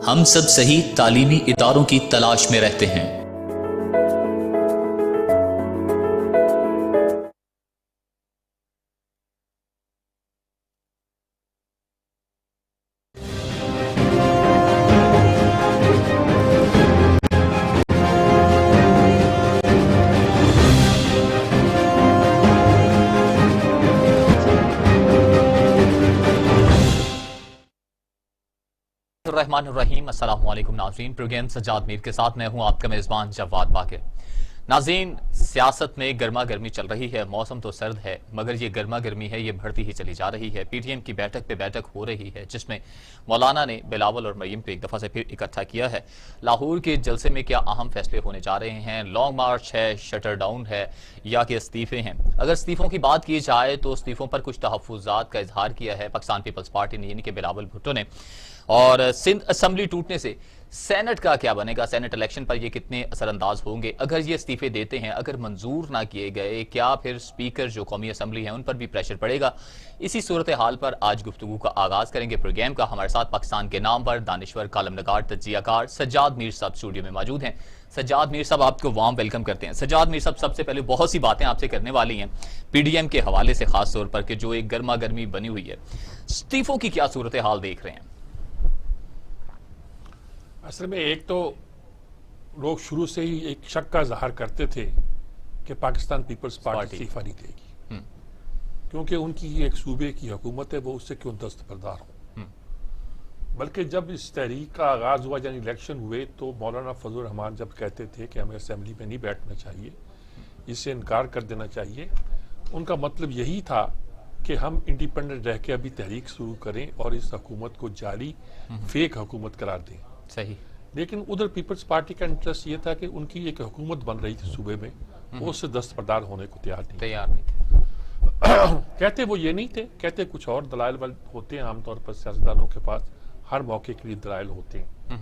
ہم سب صحیح تعلیمی اداروں کی تلاش میں رہتے ہیں۔ الرحمن الرحیم، السلام علیکم ناظرین۔ پروگرام سجاد میر کے ساتھ میں ہوں آپ کا میزبان جواد باقر۔ ناظرین، سیاست میں گرما گرمی چل رہی ہے، موسم تو سرد ہے مگر یہ گرما گرمی ہے، یہ بڑھتی ہی چلی جا رہی ہے۔ پی ٹی ایم کی بیٹھک پہ بیٹھک ہو رہی ہے جس میں مولانا نے بلاول اور مریم کو ایک دفعہ سے پھر اکٹھا کیا ہے۔ لاہور کے جلسے میں کیا اہم فیصلے ہونے جا رہے ہیں؟ لانگ مارچ ہے، شٹر ڈاؤن ہے یا کہ استعفے ہیں؟ اگر استعفوں کی بات کی جائے تو استعفوں پر کچھ تحفظات کا اظہار کیا ہے پاکستان پیپلز پارٹی نے، یعنی کہ بلاول بھٹو نے۔ اور سندھ اسمبلی ٹوٹنے سے سینٹ کا کیا بنے گا؟ سینٹ الیکشن پر یہ کتنے اثر انداز ہوں گے اگر یہ استعفے دیتے ہیں؟ اگر منظور نہ کیے گئے کیا پھر سپیکر جو قومی اسمبلی ہیں ان پر بھی پریشر پڑے گا؟ اسی صورتحال پر آج گفتگو کا آغاز کریں گے پروگرام کا۔ ہمارے ساتھ پاکستان کے نامور دانشور، کالم نگار، تجزیہ کار سجاد میر صاحب اسٹوڈیو میں موجود ہیں۔ سجاد میر صاحب، آپ کو وارم ویلکم کرتے ہیں۔ سجاد میر صاحب، سب سے پہلے بہت سی باتیں آپ سے کرنے والی ہیں پی ڈی ایم کے حوالے سے، خاص طور پر کہ جو ایک گرما گرمی بنی ہوئی ہے، استعفوں کی کیا صورتحال دیکھ رہے ہیں؟ اصل میں ایک تو لوگ شروع سے ہی ایک شک کا اظہار کرتے تھے کہ پاکستان پیپلز پارٹی استعفیٰ نہیں دے گی، کیونکہ ان کی ایک صوبے کی حکومت ہے، وہ اس سے کیوں دستبردار ہوں۔ بلکہ جب اس تحریک کا آغاز ہوا، یعنی الیکشن ہوئے، تو مولانا فضل الرحمان جب کہتے تھے کہ ہمیں اسمبلی میں نہیں بیٹھنا چاہیے، اس سے انکار کر دینا چاہیے، ان کا مطلب یہی تھا کہ ہم انڈیپینڈنٹ رہ کے ابھی تحریک شروع کریں اور اس حکومت کو جعلی فیک حکومت قرار دیں۔ صحیح۔ لیکن ادھر پیپلز پارٹی کا انٹرسٹ یہ تھا کہ ان کی ایک حکومت بن رہی تھی صوبے میں، وہ اس سے دستبردار ہونے کو تیار نہیں تھے۔ کہتے وہ یہ نہیں تھے، کہتے کچھ اور دلائل ہوتے ہیں، عام طور پر سیاستدانوں کے پاس ہر موقع کے لیے دلائل ہوتے ہیں۔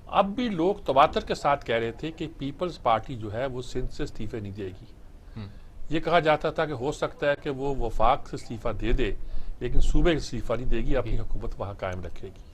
اب بھی لوگ تواتر کے ساتھ کہہ رہے تھے کہ پیپلز پارٹی جو ہے وہ سندھ سے استعفے نہیں دے گی۔ یہ کہا جاتا تھا کہ ہو سکتا ہے کہ وہ وفاق سے استعفیٰ دے دے لیکن صوبے سے استعفیٰ نہیں دے گی، اپنی حکومت وہاں قائم رکھے گی،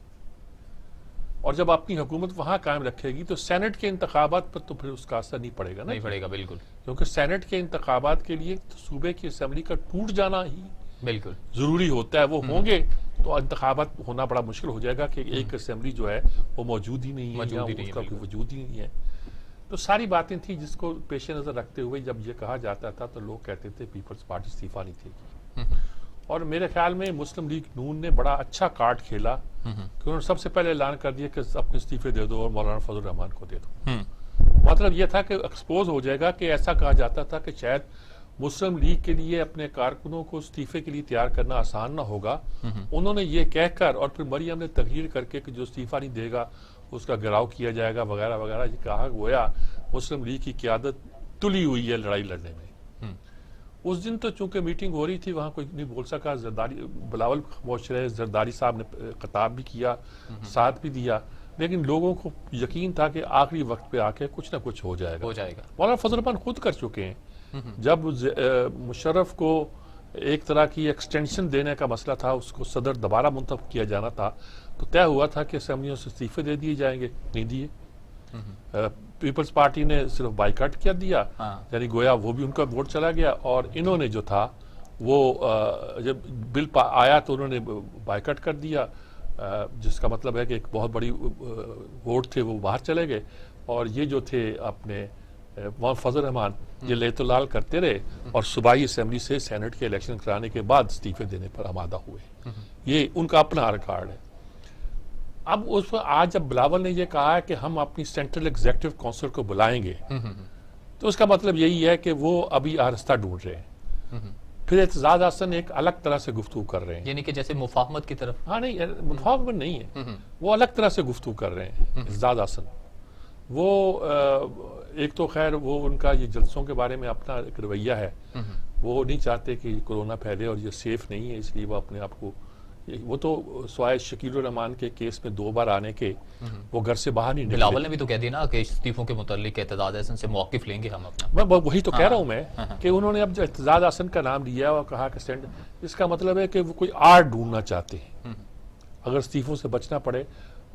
اور جب اپنی حکومت وہاں قائم رکھے گی تو سینٹ کے انتخابات پر تو پھر اس کا اثر نہیں پڑے گا نا؟ نہیں پڑے گا، بالکل، کیونکہ سینٹ کے انتخابات کے لیے تو صوبے کی اسمبلی کا ٹوٹ جانا ہی بالکل ضروری ہوتا ہے۔ وہ ہوں گے تو انتخابات ہونا بڑا مشکل ہو جائے گا کہ ایک اسمبلی جو ہے وہ موجود ہی نہیں ہے، یا اس کا کوئی وجود ہی نہیں ہے۔ تو ساری باتیں تھیں جس کو پیش نظر رکھتے ہوئے جب یہ کہا جاتا تھا تو لوگ کہتے تھے پیپلز پارٹی استعفیٰ نہیں دے گی۔ اور میرے خیال میں مسلم لیگ نون نے بڑا اچھا کارڈ کھیلا کہ انہوں نے سب سے پہلے اعلان کر دیا کہ اپنے استعفے دے دو اور مولانا فضل الرحمان کو دے دو۔ مطلب یہ تھا کہ ایکسپوز ہو جائے گا کہ ایسا کہا جاتا تھا کہ شاید مسلم لیگ کے لیے اپنے کارکنوں کو استعفے کے لیے تیار کرنا آسان نہ ہوگا۔ انہوں نے یہ کہہ کر اور پھر مریم نے تقریر کر کے کہ جو استعفیٰ نہیں دے گا اس کا گھراؤ کیا جائے گا وغیرہ وغیرہ، یہ کہا گویا مسلم لیگ کی قیادت تلی ہوئی ہے لڑائی لڑنے میں۔ اس دن تو چونکہ میٹنگ ہو رہی تھی وہاں کوئی نہیں بول سکا، زرداری بلاول خاموش رہے، زرداری صاحب نے خطاب بھی کیا، ساتھ بھی دیا، لیکن لوگوں کو یقین تھا کہ آخری وقت پہ آ کے کچھ نہ کچھ ہو جائے گا۔ مولانا فضل الرحمان خود کر چکے ہیں، جب مشرف کو ایک طرح کی ایکسٹینشن دینے کا مسئلہ تھا، اس کو صدر دوبارہ منتخب کیا جانا تھا، تو طے ہوا تھا کہ اسمبلیوں سے استعفے دے دیے جائیں گے، نہیں دیے۔ پیپلز پارٹی نے صرف بائیکاٹ کیا دیا، یعنی گویا وہ بھی ان کا ووٹ چلا گیا، اور انہوں نے جو تھا وہ جب بل آیا تو انہوں نے بائیکاٹ کر دیا، جس کا مطلب ہے کہ ایک بہت بڑی ووٹ تھے وہ باہر چلے گئے، اور یہ جو تھے اپنے فضل الرحمان یہ لیت و لال کرتے رہے اور صوبائی اسمبلی سے سینٹ کے الیکشن کرانے کے بعد استعفے دینے پر آمادہ ہوئے۔ یہ ان کا اپنا ریکارڈ ہے۔ اب اس پر آج جب بلاول نے یہ کہا ہے کہ ہم اپنی سینٹرل ایگزیکٹو کونسل کو بلائیں گے، تو اس کا مطلب یہی ہے کہ وہ ابھی آہستہ ڈھونڈ رہے ہیں۔ پھر اعتزاز احسن ایک الگ طرح سے گفتگو کر رہے ہیں، یعنی کہ جیسے مفاہمت کی طرف۔ ہاں نہیں، مفاہمت نہیں ہے، وہ الگ طرح سے گفتگو کر رہے ہیں۔ اعتزاز احسن وہ ایک تو خیر وہ ان کا یہ جلسوں کے بارے میں اپنا ایک رویہ ہے، وہ نہیں چاہتے کہ کورونا پھیلے اور یہ سیف نہیں ہے، اس لیے وہ اپنے آپ کو، وہ تو سوائے شکیل الرحمان کے کیس میں 2 بار آنے کے وہ گھر سے باہر نہیں نکلے۔ بلاول نے بھی تو کہہ دیا نا کہ استعفوں کے متعلق اعتزاز احسن سے موقف لیں گے ہم اپنا۔ میں وہی تو کہہ رہا ہوں میں کہ انہوں نے اب جو اعتزاز احسن کا نام لیا اور کہا کہ اس کا مطلب ہے کہ وہ کوئی آڑ ڈھونڈنا چاہتے ہیں، اگر استعفوں سے بچنا پڑے۔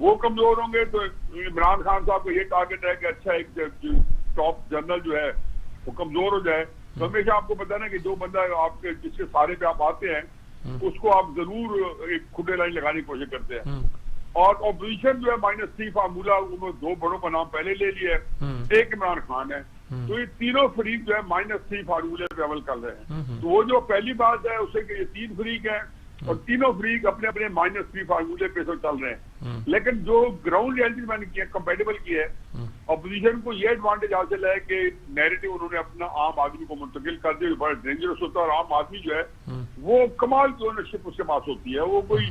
وہ کمزور ہوں گے تو عمران خان صاحب کو یہ ٹارگٹ ہے کہ اچھا ایک ٹاپ جنرل جو ہے وہ کمزور ہو جائے. تو ہمیشہ آپ کو پتا نا کہ جو بندہ آپ کے جس کے سارے پہ آپ آتے ہیں اس کو آپ ضرور ایک کھڈے لائن لگانے کی کوشش کرتے ہیں. اور اپوزیشن جو ہے -3 فارمولہ انہوں نے 2 بڑوں کا نام پہلے لے لیا ہے, ایک عمران خان ہے. تو یہ تینوں فریق جو ہے -3 فارمولے پہ عمل کر رہے ہیں. تو وہ جو پہلی بات ہے اسے کہ یہ 3 فریق ہیں اور تینوں فریق اپنے اپنے -3 فارمولے پہ چل رہے ہیں. لیکن جو گراؤنڈ ریئلٹی میں نے کیا کمپیٹیبل کی ہے, اپوزیشن کو یہ ایڈوانٹیج حاصل ہے کہ نیریٹو انہوں نے اپنا عام آدمی کو منتقل کر دیا, جو بڑا ڈینجرس ہوتا ہے. اور عام آدمی جو ہے وہ کمال کی اونرشپ اس کے پاس ہوتی ہے. وہ کوئی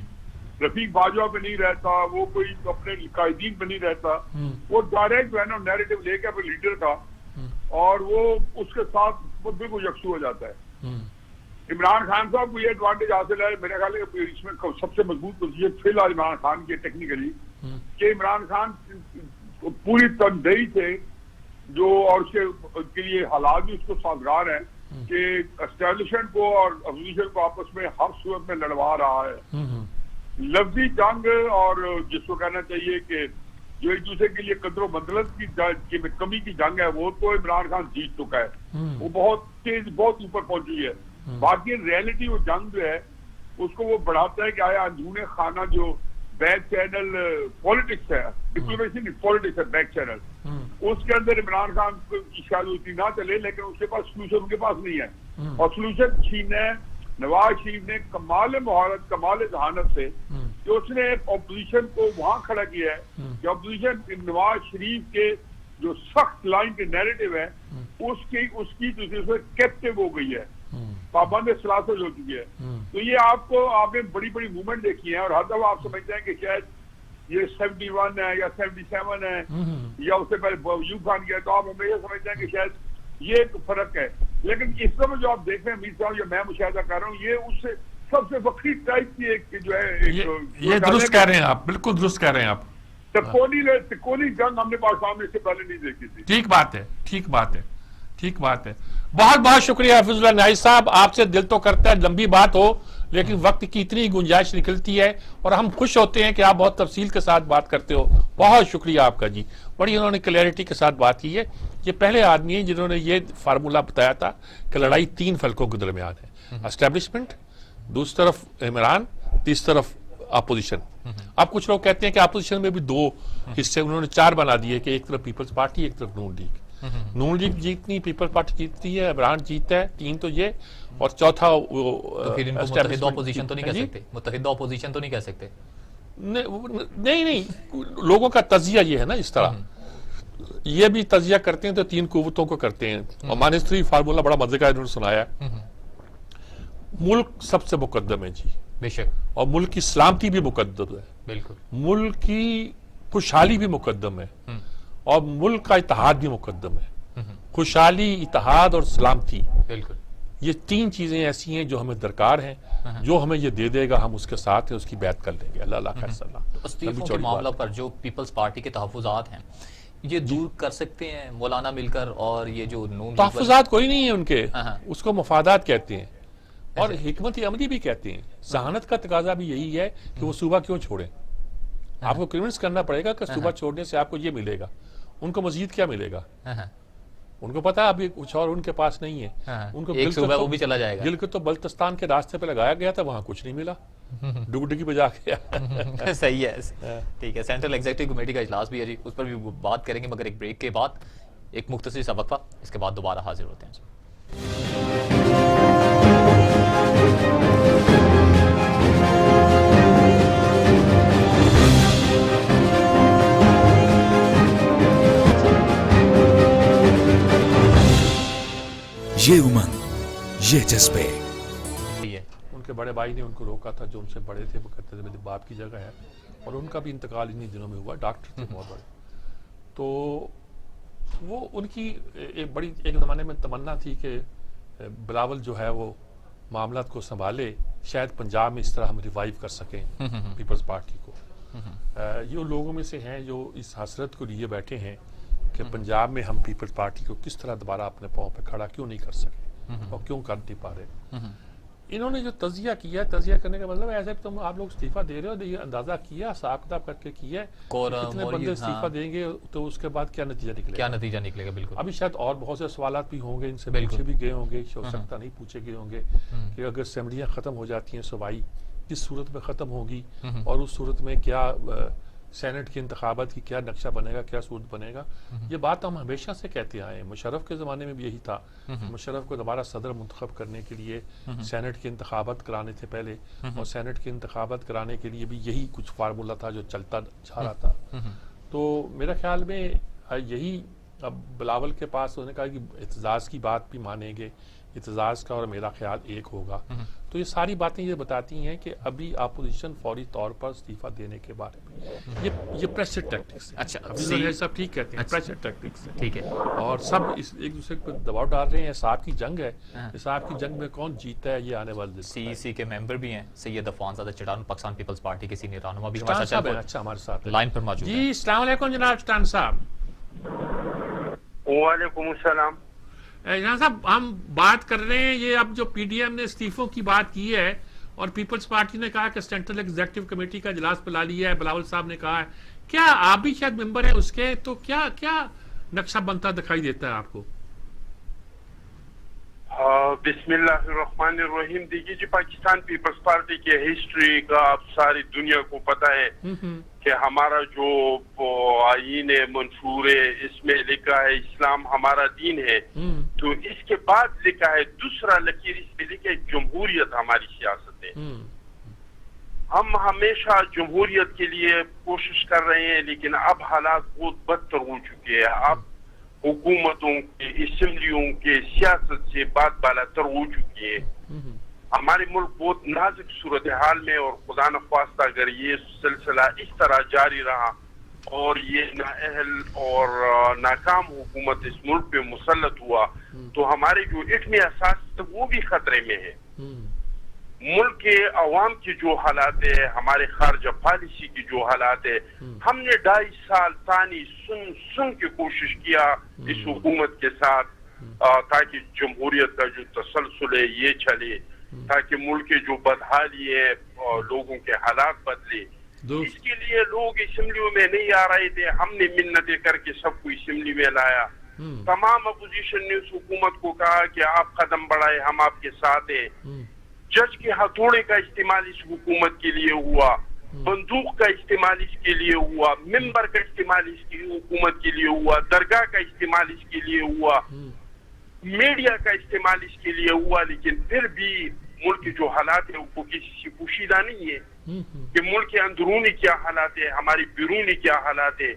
رفیق باجوہ پہ نہیں رہتا, وہ کوئی اپنے قائدین پہ نہیں رہتا, وہ ڈائریکٹ جو ہے نا نیریٹو لے کے اپنے لیڈر کا اور وہ اس کے ساتھ بالکل یکسو ہو جاتا ہے. عمران خان صاحب کو یہ ایڈوانٹیج حاصل ہے, میرے خیال ہے کہ اس میں سب سے مضبوط پوزیشن فی الحال عمران خان کی ٹیکنیکلی, کہ عمران خان پوری تندہی سے جو اور اس کے لیے حالات بھی اس کو سازگار ہیں کہ اسٹیبلشمنٹ کو اور اپوزیشن کو آپس میں ہر صورت میں لڑوا رہا ہے. لفظی جنگ اور جس کو کہنا چاہیے کہ جو ایک دوسرے کے لیے قدر و منزلت کی کمی کی جنگ ہے وہ تو عمران خان جیت چکا ہے, وہ بہت تیز بہت اوپر پہنچی ہے. باقی ریئلٹی وہ جنگ جو ہے اس کو وہ بڑھاتا ہے کہ آیا اندرون خانہ جو بیک چینل پالیٹکس ہے, ڈپلومیسی نہیں پالیٹکس ہے بیک چینل, اس کے اندر عمران خان کی شاید اتنی نہ چلے لیکن اس کے پاس سلوشن ان کے پاس نہیں ہے. اور سلوشن چھینا ہے نواز شریف نے کمال مہارت کمال ذہانت سے کہ اس نے اپوزیشن کو وہاں کھڑا کیا ہے کہ اپوزیشن نواز شریف کے جو سخت لائن کے نیریٹو ہے اس کی کیپٹو ہو گئی ہے, پابند سلاسل ہو چکی ہے. تو یہ آپ نے بڑی بڑی موومنٹ دیکھی ہے اور ہر دفعہ آپ سمجھتے ہیں کہ شاید یہ 71 ہے یا 77 ہے یا اس سے پہلے ایوب خان کیا, تو آپ ہمیشہ سمجھتے ہیں کہ شاید یہ ایک فرق ہے. لیکن اس طرح جو آپ دیکھ رہے ہیں میر صاحب, جو میں مشاہدہ کر رہا ہوں, یہ اس سے سب سے وقتی ٹائپ کی ایک جو ہے یہ درست کہہ رہے ہیں آپ, بالکل درست کہہ رہے ہیں آپ. تکونی جنگ ہم نے پاکستان میں اس سے پہلے نہیں دیکھی تھی. ٹھیک بات ہے, ٹھیک بات ہے, ٹھیک بات ہے. بہت بہت شکریہ حفیظ اللہ نائی صاحب, آپ سے دل تو کرتا ہے لمبی بات ہو لیکن وقت کی اتنی گنجائش نکلتی ہے اور ہم خوش ہوتے ہیں کہ آپ بہت تفصیل کے ساتھ بات کرتے ہو. بہت شکریہ آپ کا جی, بڑی انہوں نے کلیئرٹی کے ساتھ بات کی ہے. یہ پہلے آدمی ہیں جنہوں نے یہ فارمولہ بتایا تھا کہ لڑائی 3 فلکوں کے درمیان ہے, اسٹیبلشمنٹ, دوسری طرف عمران, تیسری طرف اپوزیشن. اب کچھ لوگ کہتے ہیں کہ اپوزیشن میں بھی 2 حصے انہوں نے 4 بنا دیے کہ ایک طرف پیپلز پارٹی ایک طرف نون لیگ. نون لیگ جیتنی, پیپلز پارٹی جیتتی ہے, عمران جیتا ہے, 3 تو یہ, اور چوتھا متحدہ اپوزیشن تو نہیں کہہ سکتے, متحدہ اپوزیشن تو نہیں کہہ سکتے. نہیں, لوگوں کا تجزیہ یہ ہے نا اس طرح, یہ بھی تجزیہ کرتے ہیں تو 3 قوتوں کو کرتے ہیں. اور -3 فارمولہ بڑا مزے کا انہوں نے سنایا. ملک سب سے مقدم ہے جی, بے شک, اور ملک کی سلامتی بھی مقدم ہے, بالکل, ملک کی خوشحالی بھی مقدم ہے, اور ملک کا اتحاد بھی مقدم ہے. خوشحالی, اتحاد اور سلامتی, بالکل, یہ 3 چیزیں ایسی ہیں جو ہمیں درکار ہیں. جو ہمیں یہ دے دے گا ہم اس کے ساتھ ہیں, اس کی بیعت کر لیں گے. اللہ خیر صلی اللہ. استعفوں کے معاملہ پر جو پیپلز پارٹی کے تحفظات ہیں یہ دور کر سکتے ہیں مولانا مل کر, اور یہ جو نون تحفظات کوئی نہیں ہے ان کے, اس کو مفادات کہتے ہیں اور حکمت عملی بھی کہتے ہیں. ذہانت کا تقاضا بھی یہی ہے کہ وہ صوبہ کیوں چھوڑیں. آپ کو کنونس کرنا پڑے گا کہ صوبہ چھوڑنے سے آپ کو یہ ملے گا, ان کو مزید کیا ملے گا. ان کو پتا ابھی کچھ اور ان کے پاس نہیں ہے. ان کو ایک صوبہ وہ بھی چلا جائے گا. گل کو تو بلتستان کے راستے پہ لگایا گیا تھا, وہاں کچھ نہیں ملا, ڈگڈگی بجا گیا. صحیح ہے, ٹھیک ہے. سینٹرل ایگزیکٹو کمیٹی کا اجلاس بھی ہے جی, اس پر بھی بات کریں گے مگر ایک بریک کے بعد. ایک مختصر سا وقفہ, اس کے بعد دوبارہ حاضر ہوتے ہیں. یہ امنگ, یہ جذبے. ان کے بڑے بھائی نے ان کو روکا تھا, جو ان سے بڑے تھے, وہ کہتے تھے میری باپ کی جگہ ہے, اور ان کا بھی انتقال انہی دنوں میں ہوا. ڈاکٹر تھے بہت بڑے. تو وہ ان کی ایک زمانے میں تمنا تھی کہ بلاول جو ہے وہ معاملات کو سنبھالے, شاید پنجاب میں اس طرح ہم ریوائیو کر سکیں پیپلز پارٹی کو. یہ لوگوں میں سے ہیں جو اس حسرت کو لیے بیٹھے ہیں کہ پنجاب میں ہم پیپلز پارٹی کو کس طرح دوبارہ اپنے پاؤں پہ کھڑا کیوں نہیں کر سکے, اور کیوں کر نہیں پا رہے. انہوں نے جو تجزیہ کیا ہے، تجزیہ کرنے کا مطلب ایسے تم آپ لوگ استعفیٰ دے رہے ہو، یہ اندازہ کیا، حساب کتاب کر کے کیا ہے کتنے بندے استعفیٰ دیں گے تو اس کے بعد کیا نتیجہ نکلے گا، کیا نتیجہ نکلے گا. بالکل ابھی شاید اور بہت سے سوالات بھی ہوں گے، ان سے پوچھے بھی گئے ہوں گے، ہو سکتا نہیں پوچھے گئے ہوں گے کہ اگر اسمبلیاں ختم ہو جاتی ہیں صوبائی، کس صورت میں ختم ہوگی اور اس صورت میں کیا سینٹ کے انتخابات کی کیا نقشہ بنے گا، کیا صورت بنے گا. یہ بات ہم ہمیشہ سے کہتے آئے ہیں. مشرف کے زمانے میں بھی یہی تھا. مشرف کو دوبارہ صدر منتخب کرنے کے لیے سینٹ کے انتخابات کرانے تھے پہلے، اور سینٹ کے انتخابات کرانے کے لیے بھی یہی کچھ فارمولہ تھا جو چلتا جا رہا تھا. تو میرے خیال میں یہی اب بلاول کے پاس انہوں نے کہا کہ اعتزاز کی بات بھی مانیں گے، اعتزاز کا اور میرا خیال ایک ہوگا. تو یہ ساری باتیں یہ بتاتی ہیں کہ ابھی اپوزیشن فوری طور پر استعفیٰ دینے کے بارے میں یہ پریشر ٹیکٹکس. اچھا صاحب ٹھیک کہتے ہیں، پریشر ٹیکٹکس. ٹھیک ہے، اور سب ایک دوسرے پر دباؤ ڈال رہے ہیں. صاحب کی جنگ ہے، صاحب کی جنگ میں کون جیتا ہے یہ آنے والے دن. سی ای سی کے ممبر بھی ہیں سید عفان زادہ چٹان، پاکستان پیپلز پارٹی کے سینئر رہنما بھی ہمارے ساتھ ہیں. اچھا ہمارے ساتھ لائن پر موجود ہیں. جی السلام علیکم جناب چٹان صاحب. وعلیکم السلام. جناب صاحب ہم بات کر رہے ہیں، یہ اب جو پی ڈی ایم نے استعفوں کی بات کی ہے اور پیپلز پارٹی نے کہا کہ سینٹرل ایگزیکٹو کمیٹی کا اجلاس بلا لیا ہے، بلاول صاحب نے کہا ہے، کیا آپ بھی شاید ممبر ہیں اس کے، تو کیا نقشہ بنتا دکھائی دیتا ہے آپ کو؟ بسم اللہ الرحمن الرحیم. دیکھیے جی، پاکستان پیپلز پارٹی کے ہسٹری کا اب ساری دنیا کو پتہ ہے کہ ہمارا جو آئین منشور ہے اس میں لکھا ہے اسلام ہمارا دین ہے. تو اس کے بعد لکھا ہے دوسرا لکیر اس میں لکھا ہے جمہوریت ہماری سیاست ہے. ہم ہمیشہ جمہوریت کے لیے کوشش کر رہے ہیں، لیکن اب حالات بہت بدتر ہو چکے ہیں. اب حکومتوں کے، اسمبلیوں کے سیاست سے بات بالاتر ہو چکی ہے. ہمارے ملک بہت نازک صورتحال میں، اور خدا نخواستہ اگر یہ سلسلہ اس طرح جاری رہا اور یہ نااہل اور ناکام حکومت اس ملک پہ مسلط ہوا تو ہمارے جو ایٹمی اساس وہ بھی خطرے میں ہے. ملک کے عوام کی جو حالات ہے، ہمارے خارجہ پالیسی کی جو حالات ہے، ہم نے 2.5 سال تانی سن کے کوشش کیا اس حکومت کے ساتھ تاکہ جمہوریت کا جو تسلسل ہے یہ چلے، تاکہ ملک کے جو بدحالی ہے لوگوں کے حالات بدلے. اس کے لیے لوگ اسمبلیوں میں نہیں آ رہے تھے. ہم نے منتیں کر کے سب کو اسمبلی میں لایا. تمام اپوزیشن نے اس حکومت کو کہا کہ آپ قدم بڑھائے، ہم آپ کے ساتھ ہیں. جج کے ہتھوڑے کا استعمال اس حکومت کے لیے ہوا، بندوق کا استعمال اس کے لیے ہوا، ممبر کا استعمال اس کی حکومت کے لیے ہوا، درگاہ کا استعمال اس کے لیے ہوا، میڈیا کا استعمال اس کے لیے ہوا. لیکن پھر بھی ملک کے جو حالات ہیں وہ کسی سے پوشیدہ نہیں ہے کہ ملک کے اندرونی کیا حالات ہے، ہماری بیرونی کیا حالات ہے.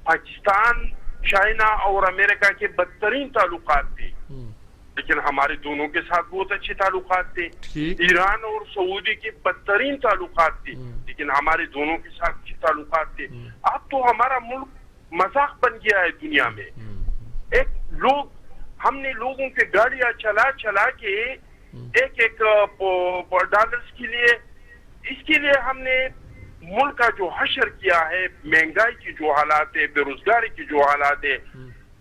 پاکستان، چائنا اور امریکہ کے بدترین تعلقات تھے، لیکن ہمارے دونوں کے ساتھ بہت اچھے تعلقات تھے. ایران اور سعودی کے بدترین تعلقات تھے، لیکن ہمارے دونوں کے ساتھ اچھے تعلقات تھے. اب تو ہمارا ملک مذاق بن گیا ہے دنیا میں. ہم نے لوگوں کے گاڑیاں چلا کے ایک ڈالرز کے لیے، اس کے لیے ہم نے ملک کا جو حشر کیا ہے، مہنگائی کی جو حالات ہے، بے روزگاری کی جو حالات ہے.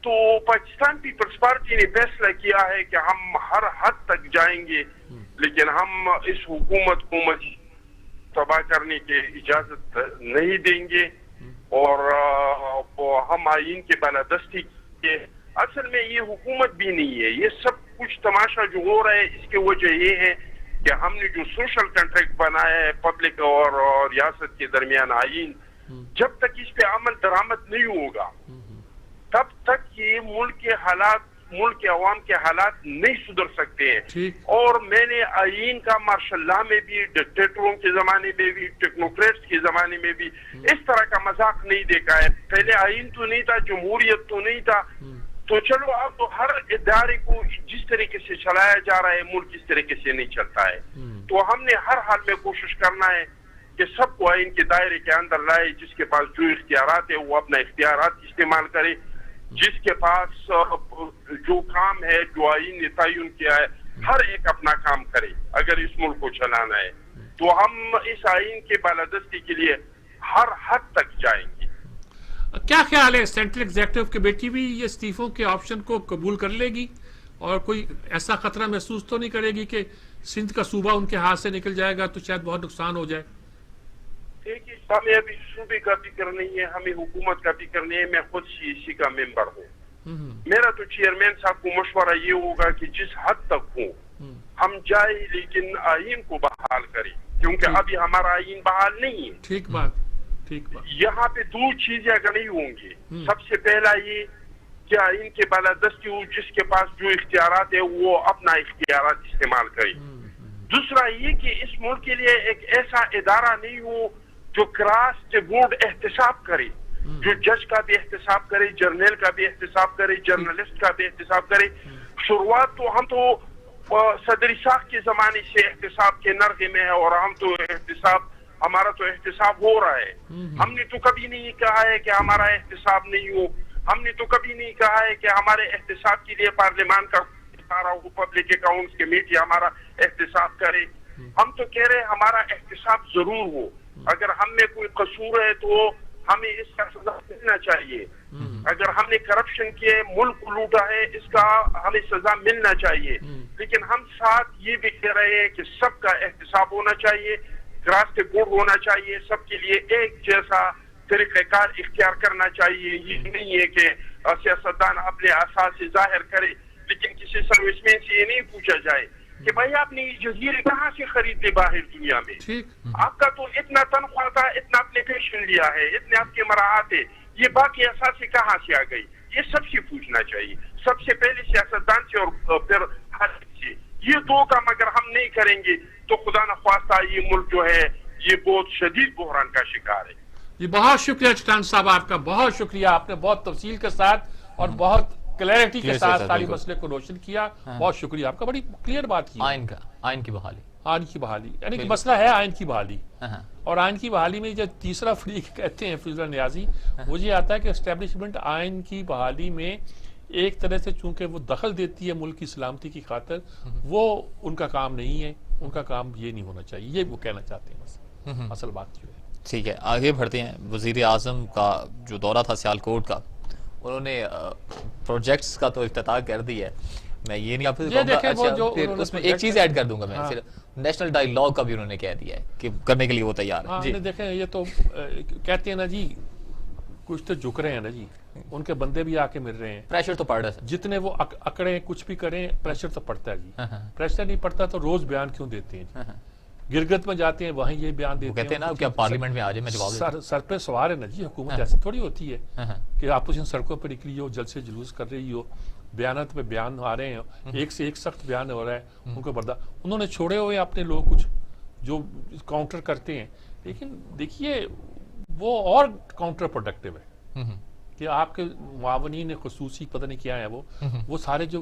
تو پاکستان پیپلز پارٹی نے فیصلہ کیا ہے کہ ہم ہر حد تک جائیں گے، لیکن ہم اس حکومت کو تباہ کرنے کی اجازت نہیں دیں گے. اور ہم آئین کے بالادستی کے، اصل میں یہ حکومت بھی نہیں ہے، یہ سب کچھ تماشا جو ہو رہا ہے اس کی وجہ یہ ہے کہ ہم نے جو سوشل کنٹریکٹ بنایا ہے پبلک اور ریاست کے درمیان آئین، جب تک اس پہ عمل درآمد نہیں ہوگا تب تک یہ ملک کے حالات، ملک کے عوام کے حالات نہیں سدھر سکتے ہیں. اور میں نے آئین کا مارشل لا میں بھی، ڈکٹیٹروں کے زمانے میں بھی، ٹیکنوکریٹس کے زمانے میں بھی اس طرح کا مذاق نہیں دیکھا ہے. پہلے آئین تو نہیں تھا، جمہوریت تو نہیں تھا، تو چلو اب تو ہر ادارے کو جس طریقے سے چلایا جا رہا ہے ملک اس طریقے سے نہیں چلتا ہے. تو ہم نے ہر حال میں کوشش کرنا ہے کہ سب کو آئین کے دائرے کے اندر لائے. جس کے پاس جو اختیارات ہے وہ اپنا اختیارات استعمال کرے، جس کے پاس جو کام ہے، جو آئین نے تعین کیا ہے، ہر ایک اپنا کام کرے اگر اس ملک کو چلانا ہے. تو ہم اس آئین کے بالادستی کے لیے ہر حد تک جائیں گے. کیا خیال ہے سینٹرل ایگزیکٹو کمیٹی بھی یہ استعفوں کے آپشن کو قبول کر لے گی اور کوئی ایسا خطرہ محسوس تو نہیں کرے گی کہ سندھ کا صوبہ ان کے ہاتھ سے نکل جائے گا تو شاید بہت نقصان ہو جائے؟ دیکھیے ہمیں ابھی صوبے کا فکر نہیں ہے, ہمیں حکومت کا فکر نہیں ہے. میں خود CEC کا ممبر ہوں. میرا تو چیئرمین صاحب کو مشورہ یہ ہوگا کہ جس حد تک ہوں ہم جائیں لیکن آئین کو بحال کریں, کیونکہ ابھی ہمارا آئین بحال نہیں ہے. ٹھیک بات, ٹھیک بات. یہاں پہ دو چیزیں اگر نہیں ہوں گی, سب سے پہلا یہ کہ آئین کے بالادستی ہو, جس کے پاس جو اختیارات ہے وہ اپنا اختیارات استعمال کرے. دوسرا یہ کہ اس ملک کے لیے ایک ایسا ادارہ نہیں ہو جو کراس بورڈ احتساب کرے, جو جج کا بھی احتساب کرے, جرنیل کا بھی احتساب کرے, جرنلسٹ کا بھی احتساب کرے. شروعات تو ہم تو صدر اسحاق کے زمانے سے احتساب کے نرغے میں ہے, اور ہم تو ہمارا تو احتساب ہو رہا ہے. ہم نے تو کبھی نہیں کہا ہے کہ ہمارا احتساب نہیں ہو, ہم نے تو کبھی نہیں کہا ہے کہ ہمارے احتساب کے لیے پارلیمان کا پبلک اکاؤنٹس کمیٹی ہمارا احتساب کرے. ہم تو کہہ رہے ہمارا احتساب ضرور ہو. اگر ہم میں کوئی قصور ہے تو ہمیں اس کا سزا ملنا چاہیے. اگر ہم نے کرپشن کیے, ملک کو لوٹا ہے, اس کا ہمیں سزا ملنا چاہیے. لیکن ہم ساتھ یہ بھی کہہ رہے ہیں کہ سب کا احتساب ہونا چاہیے, کراس بورڈ ہونا چاہیے, سب کے لیے ایک جیسا طریقہ کار اختیار کرنا چاہیے. یہ نہیں ہے کہ سیاستدان اپنے احساس سے ظاہر کرے لیکن کسی سروس مین سے یہ نہیں پوچھا جائے کہ بھائی آپ نے یہ جزیرے کہاں سے خریدے باہر دنیا میں, آپ کا تو اتنا تنخواہ تھا, اتنا اپلیکیشن لیا ہے, اتنے آپ کے مراحات ہے, یہ باقی اثاثے کہاں سے آ گئی؟ یہ سب سے پوچھنا چاہیے, سب سے پہلے سیاستدان سے اور پھر ہر سے. یہ دو کام اگر ہم نہیں کریں گے تو خدا نخواستہ یہ ملک جو ہے یہ بہت شدید بحران کا شکار ہے. جی بہت شکریہ چٹان صاحب, آپ کا بہت شکریہ. آپ نے بہت تفصیل کے ساتھ اور بہت کلیئرٹی کے ساتھ ساری مسئلے کو روشن کیا. بہت شکریہ آپ کا, بڑی کلیئر بات کی. آئین کی بحالی, آئین کی بحالی یعنی کہ مسئلہ ہے آئین کی بحالی. اور آئین کی بحالی میں جو تیسرا فریق کہتے ہیں فضل نیازی, وہ یہ آتا ہے کہ اسٹیبلشمنٹ آئین کی بحالی میں ایک طرح سے چونکہ وہ دخل دیتی ہے ملک کی سلامتی کی خاطر, وہ ان کا کام نہیں ہے, ان کا کام یہ نہیں ہونا چاہیے, یہ وہ کہنا چاہتے ہیں. بس اصل بات جو ہے. ٹھیک ہے, آگے بڑھتے ہیں. وزیر اعظم کا جو دورہ تھا سیالکوٹ کا, انہوں نے پروجیکٹس کا تو افتتاح کر دی ہے. میں یہ نہیں آپ سے اس میں ایک چیز ایڈ کر دوں گا, میں صرف نیشنل ڈائیلاگ کا بھی انہوں نے کہہ دیا ہے کہ کرنے کے لیے وہ تیار ہے. جی دیکھیں, یہ تو کہتے ہیں نا جی, کچھ تو جھک رہے ہیں نا جی, ان کے بندے بھی آ کے مل رہے ہیں. پریشر تو پڑ رہا ہے, جتنے وہ اکڑے کچھ بھی کریں پریشر تو پڑتا ہے جی. پریشر نہیں پڑتا تو روز بیان کیوں دیتے ہیں؟ گرگت میں جاتے ہیں وہیں یہ بیان دیتے ہیں, کہتے ہیں نا کہ پارلیمنٹ میں آ جائے, میں جواب دیتا ہوں. سر پہ سوار ہے نا جی, حکومت ایسی تھوڑی ہوتی ہے کہ اپوزیشن سڑکوں پہ نکلی ہو, جلسے جلوس کر رہی ہو, بیانات پہ بیان آ رہے ہیں, ایک سے ایک سخت بیان ہو رہا ہے, ان کو برداشت. انہوں نے چھوڑے ہوئے اپنے لوگ کچھ جو کاؤنٹر کرتے ہیں, لیکن دیکھیے وہ اور کاؤنٹر پروڈکٹیو ہے کہ آپ کے معاونین خصوصی پتہ نہیں کیا ہے وہ سارے جو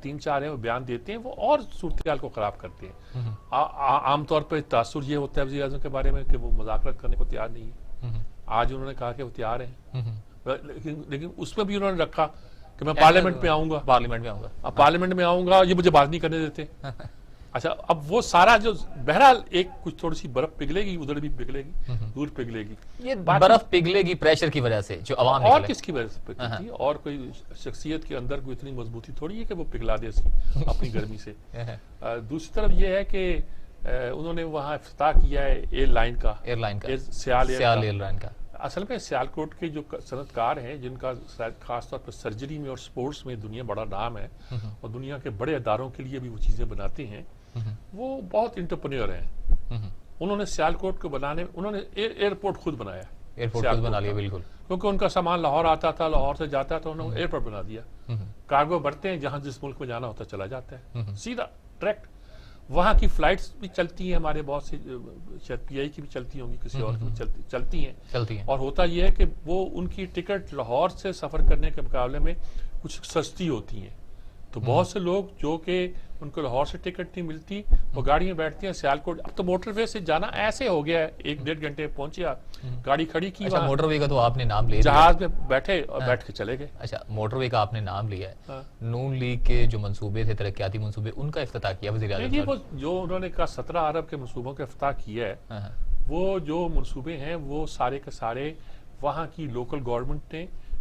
تین چار ہیں وہ بیان دیتے ہیں, وہ اور صورتحال کو خراب کرتے ہیں. عام طور پہ تاثر یہ ہوتا ہے وزیر اعظم کے بارے میں کہ وہ مذاکرات کرنے کو تیار نہیں ہے. آج انہوں نے کہا کہ وہ تیار ہیں, لیکن اس میں بھی انہوں نے رکھا کہ میں پارلیمنٹ میں آؤں گا, پارلیمنٹ میں آؤں گا, یہ مجھے بات نہیں کرنے دیتے. اچھا, اب وہ سارا جو بہرحال ایک کچھ تھوڑی سی برف پگھلے گی, ادھر بھی پگھلے گی, دور پگھلے گی. یہ برف پگھلے گی پریشر کی وجہ سے جو عوام اور کس کی وجہ سے پگھلتی ہے, اور کوئی شخصیت کے اندر کوئی اتنی مضبوطی تھوڑی ہے کہ وہ پگھلا دے اپنی گرمی سے. دوسری طرف یہ ہے کہ انہوں نے وہاں افتتاح کیا ہے ایئر لائن کا, سیال ایئر لائن کا. اصل میں سیالکوٹ کے جو صنعت کار ہیں جن کا خاص طور پر سرجری میں اور سپورٹس میں دنیا بڑا نام ہے, اور دنیا کے بڑے اداروں کے لیے بھی وہ چیزیں بناتے ہیں, وہ بہت انٹرپرینور ہیں. انہوں نے سیالکوٹ کو بنانے, انہوں نے ایئرپورٹ خود بنایا, ایئرپورٹ بنا لیا بالکل, کیونکہ ان کا سامان لاہور آتا تھا, لاہور سے جاتا تھا, انہوں نے ایئرپورٹ بنا دیا. کارگو بھرتے ہیں, جہاں جس ملک میں جانا ہوتا چلا جاتا ہے سیدھا ڈائریکٹ. وہاں کی فلائٹس بھی چلتی ہیں, ہمارے بہت سے شاید پی آئی کی بھی چلتی ہوں گی, کسی اور کی بھی چلتی ہیں. اور ہوتا یہ ہے کہ وہ ان کی ٹکٹ لاہور سے سفر کرنے کے مقابلے میں کچھ سستی ہوتی ہیں. تو بہت سے لوگ جو کہ ان کو لاہور سے ٹکٹ نہیں ملتی, وہ گاڑی میں بیٹھتے ہیں سیالکوٹ. اب تو موٹر وے سے جانا ایسے ہو گیا ہے, 1-1.5 گھنٹے پہنچیا, گاڑی کھڑی کی, موٹر وے کا تو آپ نے نام لیا, جہاز میں بیٹھے اور بیٹھ کے چلے گئے. اچھا, موٹر وے کا آپ نے نام لیا ہے, نون لیگ کے جو منصوبے تھے, ترقیاتی منصوبے, ان کا افتتاح کیا وزیر اعظم. وہ جو انہوں نے کہا 17 ارب کے منصوبوں کا افتتاح کیا ہے, وہ جو منصوبے ہیں وہ سارے کے سارے وہاں کی لوکل گورنمنٹ نے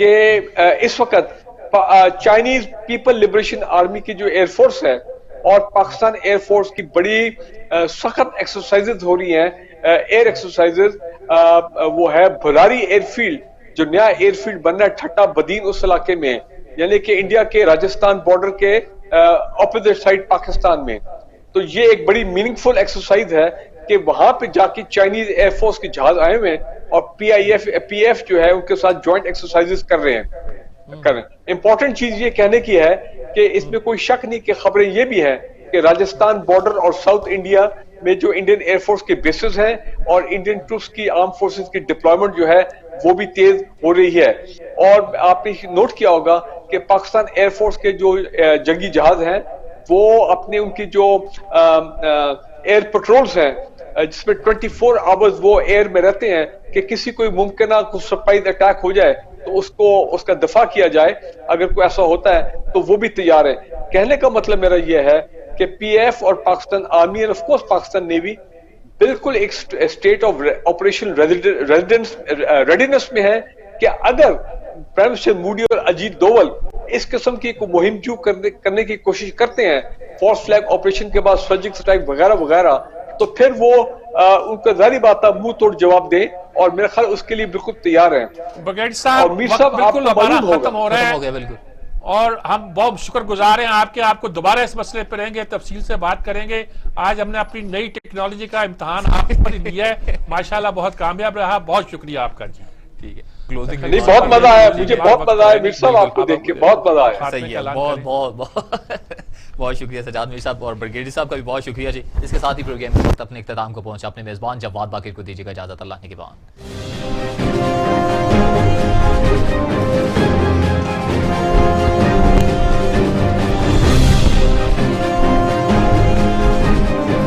کہ اس وقت چائنیز پیپل لبریشن آرمی کی جو ایئر فورس ہے اور پاکستان ایئر فورس کی بڑی سخت ایکسرسائزز ہو رہی ہیں، ایئر ایکسرسائزز، وہ ہے بھراری ایئر فیلڈ، جو نیا ایئر فیلڈ بننا ہے ٹھٹا بدین اس علاقے میں، یعنی کہ انڈیا کے راجستھان بارڈر کے اپوزٹ سائڈ پاکستان میں. تو یہ ایک بڑی میننگ فل ایکسرسائز ہے کہ وہاں پہ جا کے چائنیز ایئر فورس کے جہاز آئے ہوئے ہیں اور پی ایف جو ہے ان کے ساتھ جوائنٹ ایکسرسائزز کر رہے ہیں. امپورٹنٹ چیز یہ کہنے کی ہے کہ اس میں کوئی شک نہیں کہ خبریں یہ بھی ہیں کہ راجستھان بارڈر اور ساؤتھ انڈیا میں جو انڈین ایئر فورس کے بیسز ہیں اور انڈین ٹروپس کی آرم فورسز کی ڈپلائمنٹ جو ہے وہ بھی تیز ہو رہی ہے. اور آپ نے نوٹ کیا ہوگا کہ پاکستان ایئر فورس کے جو جنگی جہاز ہیں وہ اپنے ان کی جو ایئر پٹرولز ہیں جس میں 24 آورز وہ ایئر میں رہتے ہیں کہ کسی کوئی ممکنہ کوئی سرپرائز اٹیک ہو جائے تو اس کا دفاع کیا جائے. اگر کوئی ایسا ہوتا ہے تو وہ بھی تیار ہے. کہنے کا مطلب میرا یہ ہے کہ پی ایف اور پاکستان آرمی اور آف کورس پاکستان نیوی بالکل ایک اسٹیٹ آف آپریشن ریڈینس میں ہے کہ اگر پرائم منسٹر مودی اور اجیت دوول اس قسم کی کوئی مہم جو کرنے کی کوشش کرتے ہیں فورس فلیگ آپریشن کے بعد سرجیکل اسٹرائک وغیرہ وغیرہ، تو پھر وہ ان کا ظاہری بات ہے منہ توڑ جواب دیں، اور میرا خیال اس کے لیے بالکل تیار ہیں. بغیر صاحب اور میر صاحب آپ کو معلوم ختم ہو رہا ہے بالکل، اور ہم بہت شکر گزار ہیں آپ کو دوبارہ اس مسئلے پہ رہیں گے، تفصیل سے بات کریں گے. آج ہم نے اپنی نئی ٹیکنالوجی کا امتحان آپ پر ہی دیا ہے، ماشاءاللہ بہت کامیاب رہا. بہت شکریہ آپ کا. جی ٹھیک ہے. کلوزنگ نہیں، بہت مزہ آیا مجھے، بہت مزہ آیا میر صاحب آپ کو دیکھ کے، بہت مزہ آیا. صحیح ہے. بہت بہت بہت بہت شکریہ سجاد میر صاحب، اور برگیڈی صاحب کا بھی بہت شکریہ. جی اس کے ساتھ ہی پروگرام کے وقت اپنے اختتام کو پہنچا. اپنے میزبان جواد باقر کو دیجیے گا اجازت. اللہ نے کے بعد